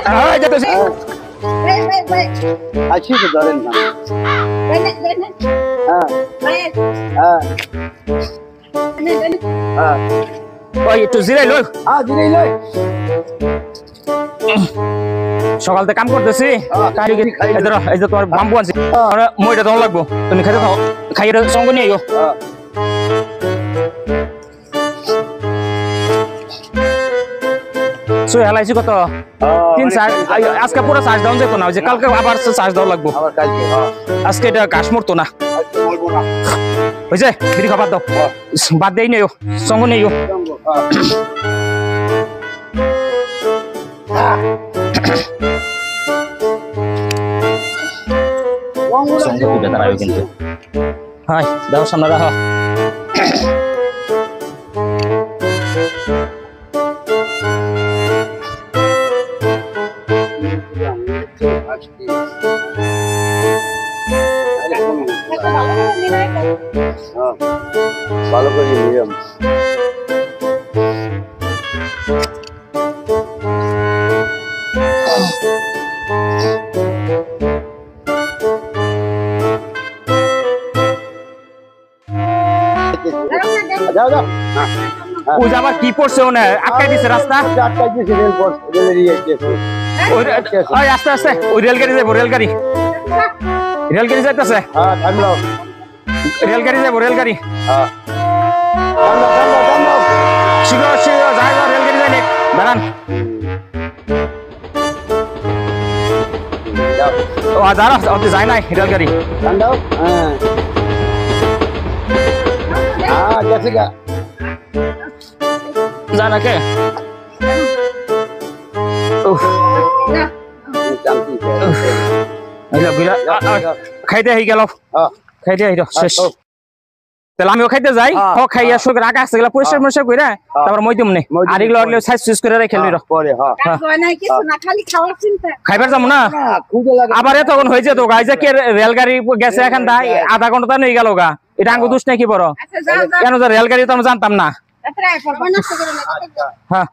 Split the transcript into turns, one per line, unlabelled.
হ্যাঁ যেতেছি।
अच्छी तो धरें ना।
ওই একটু জিরাই লই।
জিরাই লই।
সকাল থেকে কাম করতেছি, এই যে তোমার বাম্বু আনছি, মইটা দেওয়া লাগবো, তুমি খাইতে খাও, খাইয়ে সঙ্গে নিয়ে আইও। হেলাইছি কত 3-4, আজকে পুরো চার্জ দাও যেত না, ওই যে কালকে আবার চার্জ দেওয়া লাগবো, আজকে এটা ঘাস মরতো না। ওই যে বিড়ি খাবার দাও, বাদ দেই নিও, সঙ্গে নিও। সঙ্গে দুইটা দাঁড়াবে কিন্তু। হাই দাও, সামনে রাখো।
ভালো করে নিলাম। যাও যাও।
ওই যে আবার কি পড়ছে ওনে, আটকাই দিছে রাস্তা,
আটকাই দিছে
ওই আস্তে আস্তে, ওই রেলগাড়ি যাবো, রেলগাড়ি যাইতেছে।
হ্যাঁ টাইম লাও।
রেলগাড়ি যাবো, রেলগাড়ি।
হ্যাঁ
শীঘ্র শীঘ্র যাই, রেলগাড়ি যাই, দাঁড়ান। ও দাঁড়া, যায় নাই রেলগাড়ি।
গেছে গা
যায় না কে? খাইতে হয়ে গেল, খাইতে শেষ। তাহলে আমিও খাইতে যাই, খাইয়া শোক রাখা আছে গেলা পরিষ্কার পরিষ্কার করে, তারপর মই দিমনে আর এগুলো আগলে সাইজ সুইজ করে রেখে লইরা
পরে।
খাইবার যাবো না আবার, তখন হয়ে যেত গা, যে কে রেলগাড়ি গেছে এখান থেকে আধা ঘন্টা নিয়ে গেল গা, এটা আঙ্গু দোষ নাকি বড়, কেন রেলগাড়ি তো আমি জানতাম না। হ্যাঁ